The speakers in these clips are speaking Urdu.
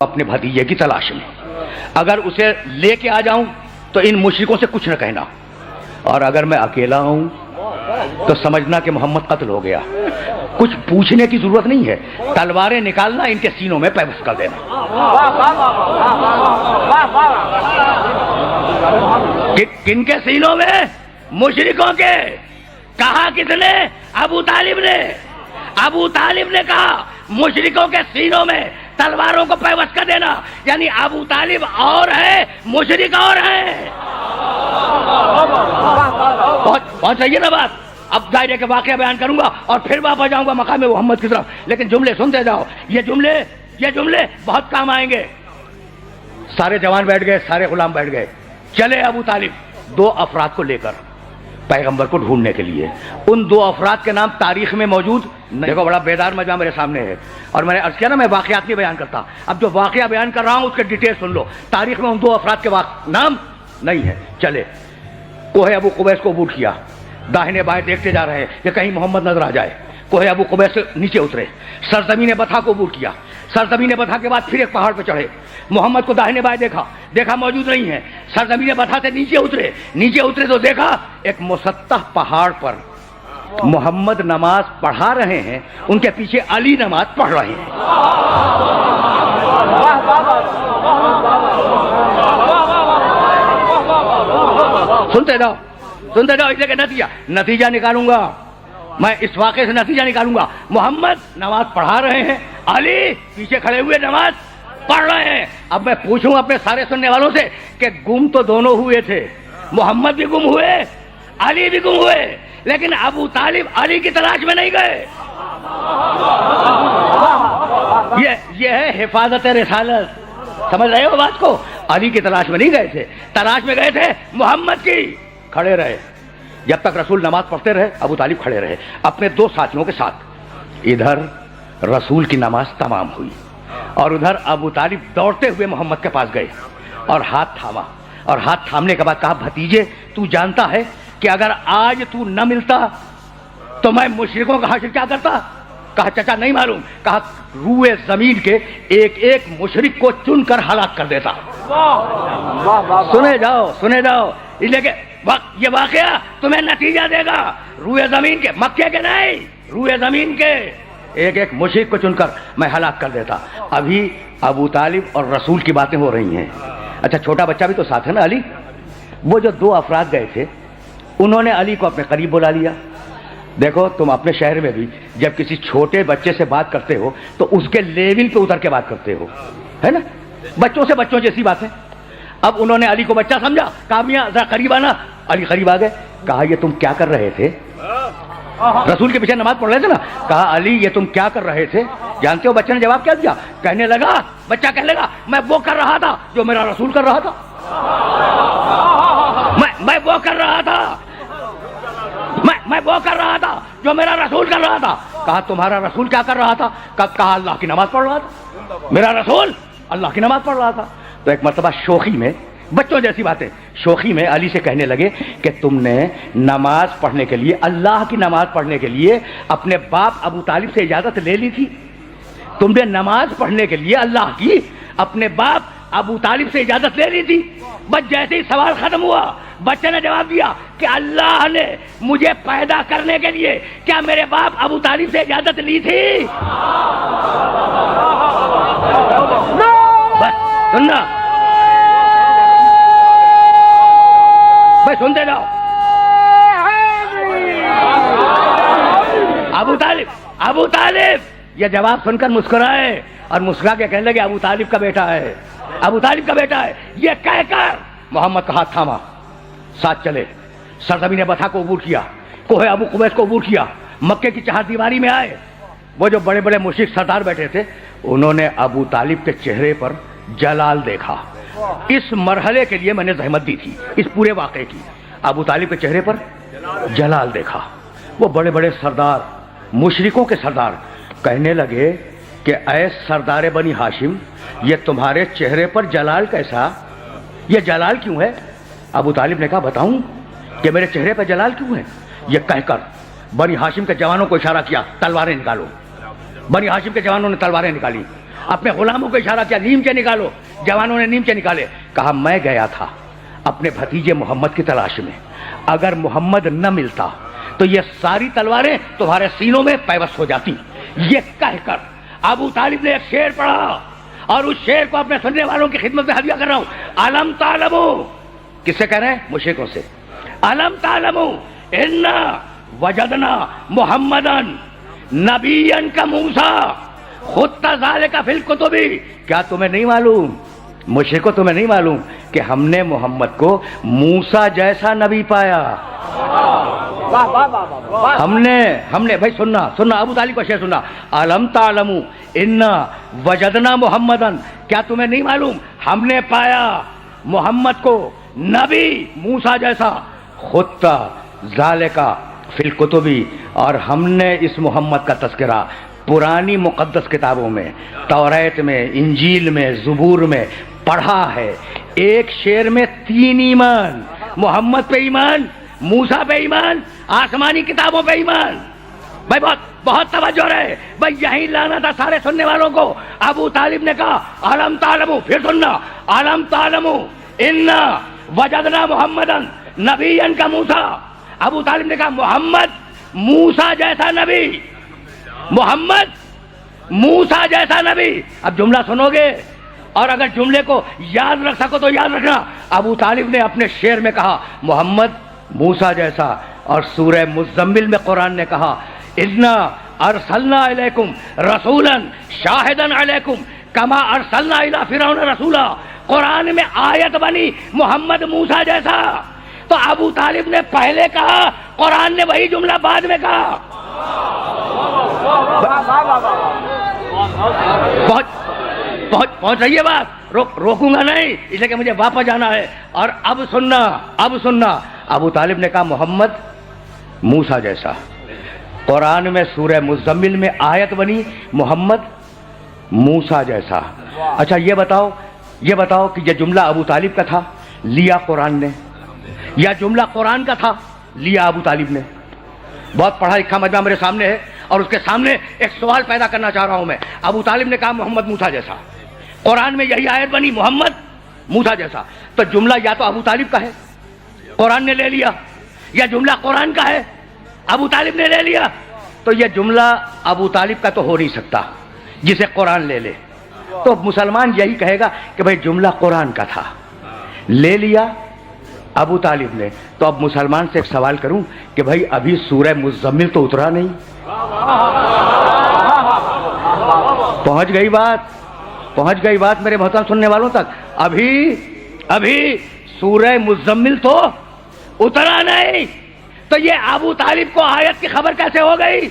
اپنے بھتیجے کی تلاش میں، اگر اسے لے کے آ جاؤں تو ان مشرکوں سے کچھ نہ کہنا، اور اگر میں اکیلا ہوں تو سمجھنا کہ محمد قتل ہو گیا۔ کچھ پوچھنے کی ضرورت نہیں ہے، تلواریں نکالنا، ان کے سینوں میں پیوست کر دینا۔ کن کے سینوں میں؟ مشرکوں کے۔ کہا کس نے؟ ابو طالب نے۔ ابو طالب نے کہا مشرکوں کے سینوں میں تلواروں کو پیوست کر دینا، یعنی ابو طالب اور ہے، مشرک اور ہے۔ پہنچ رہی ہے نا بات؟ اب دائرے کے واقعہ بیان کروں گا اور پھر واپس جاؤں گا مقام محمد کی طرف، لیکن جملے سنتے جاؤ، یہ جملے بہت کام آئیں گے۔ سارے جوان بیٹھ گئے، سارے غلام بیٹھ گئے، چلے ابو طالب 2 افراد کو لے کر پیغمبر کو ڈھونڈنے کے لیے۔ ان 2 افراد کے نام تاریخ میں موجود، دیکھو بڑا بیدار مجمع میرے سامنے ہے، اور میں نے عرض کیا نا میں واقعات نہیں بیان کرتا، اب جو واقعہ بیان کر رہا ہوں اس کے ڈیٹیل سن لو۔ تاریخ میں ان 2 افراد کے نام نہیں ہے۔ چلے کوہ ابو قبیس کو عبور کیا، داہنے بائیں دیکھتے جا رہے ہیں کہ کہیں محمد نظر آ جائے۔ کوہ ابو قبیس سے نیچے اترے، سرزمین بطحا کو عبور کیا، سرزمین بطحا کے بعد پھر ایک پہاڑ پہ چڑھے، محمد کو داہنے بائیں دیکھا موجود نہیں ہے، سرزمین بطحا سے نیچے اترے تو دیکھا ایک مسطح پہاڑ پر محمد نماز پڑھا رہے ہیں، ان کے پیچھے علی نماز پڑھ رہے ہیں۔ سنتے جاؤ اس لیے کہ نتیجہ نکالوں گا میں، اس واقعے سے نتیجہ نکالوں گا۔ محمد نماز پڑھا رہے ہیں، علی پیچھے کھڑے ہوئے نماز پڑھ رہے ہیں۔ اب میں پوچھوں اپنے سارے سننے والوں سے کہ گم تو دونوں ہوئے تھے، محمد بھی گم ہوئے، علی بھی گم ہوئے، لیکن ابو طالب علی کی تلاش میں نہیں گئے۔ یہ ہے حفاظت رسالت، سمجھ رہے ہو بات کو؟ علی کی تلاش میں نہیں گئے تھے، تلاش میں گئے تھے محمد کی۔ کھڑے رہے جب تک رسول نماز پڑھتے رہے، ابو طالب کھڑے رہے اپنے 2 ساتھیوں کے ساتھ۔ ادھر رسول کی نماز تمام ہوئی اور ادھر ابو طالب دوڑتے ہوئے محمد کے پاس گئے اور ہاتھ تھاما، اور ہاتھ تھامنے کے بعد کہا بھتیجے تو جانتا ہے کہ اگر آج تو نہ ملتا تو میں مشرکوں کا حشر کیا کرتا؟ کہا چچا نہیں معلوم۔ کہا روئے زمین کے ایک ایک مشرک کو چن کر ہلاک کر دیتا۔ سنے جاؤ اس لیے کہ یہ واقعہ تمہیں نتیجہ دے گا۔ روئے زمین کے، مکے کے نہیں، روئے زمین کے ایک ایک مشرک کو چن کر میں ہلاک کر دیتا۔ ابھی ابو طالب اور رسول کی باتیں ہو رہی ہیں۔ اچھا چھوٹا بچہ بھی تو ساتھ ہے نا علی؟ وہ جو 2 افراد گئے تھے انہوں نے علی کو اپنے قریب بلا لیا۔ دیکھو تم اپنے شہر میں بھی جب کسی چھوٹے بچے سے بات کرتے ہو تو اس کے لیول پہ اتر کے بات کرتے ہو، ہے نا؟ بچوں جیسی باتیں۔ اب انہوں نے علی کو بچہ سمجھا، کہا میاں ذرا قریب آنا۔ علی قریب آ گئے، کہا یہ تم کیا کر رہے تھے؟ رسول کے پیچھے نماز پڑھ رہے تھے نا۔ کہا علی یہ تم کیا کر رہے تھے؟ جانتے ہو بچے نے جواب کیا دیا؟ کہنے لگا، بچہ کہنے لگا میں وہ کر رہا تھا جو میرا رسول کر رہا تھا، میں وہ کر رہا تھا، میں وہ کر رہا تھا جو میرا رسول کر رہا تھا۔ کہا تمہارا رسول کیا کر رہا تھا؟ کہا اللہ کی نماز پڑھ رہا تھا، میرا رسول اللہ کی نماز پڑھ رہا تھا۔ تو ایک مرتبہ شوخی میں، بچوں جیسی باتیں، شوخی میں علی سے کہنے لگے کہ تم نے نماز پڑھنے کے لیے، اللہ کی نماز پڑھنے کے لیے اپنے باپ ابو طالب سے اجازت لے لی تھی؟ تم نے نماز پڑھنے کے لیے اللہ کی اپنے باپ ابو طالب سے اجازت لے لی تھی؟ بس جیسے ہی سوال ختم ہوا بچے نے جواب دیا کہ اللہ نے مجھے پیدا کرنے کے لیے کیا میرے باپ ابو طالب سے اجازت لی تھی؟ بس سننا بھائی، سنتے جاؤ۔ ابو طالب یہ جواب سن کر مسکرائے اور مسکرا کے کہنے لگے ابو طالب کا بیٹا ہے، ابو طالب کا بیٹا ہے۔ یہ کہہ کر محمد کا ہاتھ تھاما، ساتھ چلے، سرزمین بطحا کو عبور کیا، کوہ ابو قبیس کو عبور کیا، مکے کی 4 دیواری میں آئے۔ وہ جو بڑے بڑے مشرک سردار بیٹھے تھے انہوں نے ابو طالب کے چہرے پر جلال دیکھا۔ اس مرحلے کے لیے میں نے زحمت دی تھی، اس پورے واقعے کی۔ ابو طالب کے چہرے پر جلال دیکھا۔ وہ بڑے بڑے سردار، مشرکوں کے سردار کہنے لگے کہ اے سردار بنی ہاشم، یہ تمہارے چہرے پر جلال کیسا؟ یہ جلال کیوں ہے؟ ابو طالب نے کہا بتاؤں کہ میرے چہرے پر جلال کیوں ہے؟ یہ کہہ کر بنی ہاشم کے جوانوں کو اشارہ کیا، تلواریں نکالو۔ بنی ہاشم کے جوانوں نے تلواریں نکالی اپنے غلاموں کو اشارہ کیا نیمچے نکالو. جوانوں نے نیمچے نکالے. کہا میں گیا تھا اپنے بھتیجے محمد کی تلاش میں, اگر محمد نہ ملتا تو یہ ساری تلواریں تمہارے سینوں میں پیوست ہو جاتی. یہ کہہ کر ابو طالب نے ایک شعر پڑھا اور اس شعر کو اپنے سننے والوں کی خدمت میں ہدیہ کر رہا ہوں. الم تعلمو, کس سے کہہ رہے ہیں؟ مشرکوں سے. الم تعلمو انا وجدنا محمدن نبیا کموسیٰ خط ذالک فی الکتب. کیا تمہیں نہیں معلوم, مشرکو تمہیں نہیں معلوم کہ ہم نے محمد کو موسیٰ جیسا نبی پایا. ہم نے بھائی سننا ابو طالب کا شعر سننا. الم تعلموا انا وجدنا محمدن, کیا تمہیں نہیں معلوم ہم نے پایا محمد کو نبی موسیٰ جیسا, خط ذالک فی الکتب, اور ہم نے اس محمد کا تذکرہ پرانی مقدس کتابوں میں, توریت میں, انجیل میں, زبور میں پڑھا ہے. ایک شعر میں 3 ایمان, محمد پہ ایمان, موسیٰ پہ ایمان, آسمانی کتابوں پہ ایمان. بھائی بہت توجہ رہے بھائی, یہی لانا تھا سارے سننے والوں کو. ابو طالب نے کہا الم تعلموا, پھر سننا, الم تعلموا انا وجدنا محمدن نبیا کموسیٰ. ابو طالب نے کہا محمد موسیٰ جیسا نبی, محمد موسیٰ جیسا نبی. اب جملہ سنو گے اور اگر جملے کو یاد رکھ سکو تو یاد رکھنا. ابو طالب نے اپنے شعر میں کہا محمد موسیٰ جیسا, اور سورہ مزمل میں قرآن نے کہا انا ارسلنا الیکم رسولا شاہدا علیکم کما ارسلنا الی فرعون رسولا. قرآن میں آیت بنی محمد موسیٰ جیسا. تو ابو طالب نے پہلے کہا, قرآن نے وہی جملہ بعد میں کہا. پہنچ رہی ہے بات, روکوں گا نہیں اس لیے کہ مجھے واپس جانا ہے. اور اب سننا ابو طالب نے کہا محمد موسیٰ جیسا. قرآن میں سورہ مزمل میں آیت بنی محمد موسیٰ جیسا. اچھا یہ بتاؤ کہ یہ جملہ ابو طالب کا تھا, لیا قرآن نے, یا جملہ قرآن کا تھا, لیا ابو طالب نے؟ بہت پڑھا لکھا مجمع میرے سامنے ہے اور اس کے سامنے ایک سوال پیدا کرنا چاہ رہا ہوں میں. ابو طالب نے کہا محمد موسیٰ جیسا, قرآن میں یہی آیت بنی محمد موسیٰ جیسا. تو جملہ یا تو ابو طالب کا ہے, قرآن نے لے لیا, یا جملہ قرآن کا ہے, ابو طالب نے لے لیا. تو یہ جملہ ابو طالب کا تو ہو نہیں سکتا جسے قرآن لے لے. تو مسلمان یہی کہے گا کہ بھائی جملہ قرآن کا تھا, لے لیا ابو طالب نے. تو اب مسلمان سے ایک سوال کروں کہ بھائی ابھی سورہ مزمل تو اترا نہیں. پہنچ گئی بات میرے محترم سننے والوں تک. ابھی سورہ مزمل تو اترا نہیں. تو یہ ابو طالب کو آیت کی خبر کیسے ہو گئی؟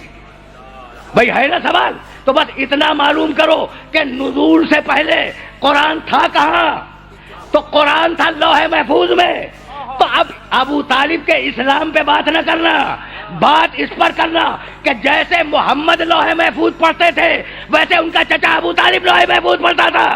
بھائی ہے نا سوال. تو بس اتنا معلوم کرو کہ نزول سے پہلے قرآن تھا کہاں؟ تو قرآن تھا لوح محفوظ میں. تو اب ابو طالب کے اسلام پہ بات نہ کرنا, بات اس پر کرنا کہ جیسے محمد لوح محفوظ پڑھتے تھے ویسے ان کا چچا ابو طالب لوح محفوظ پڑھتا تھا.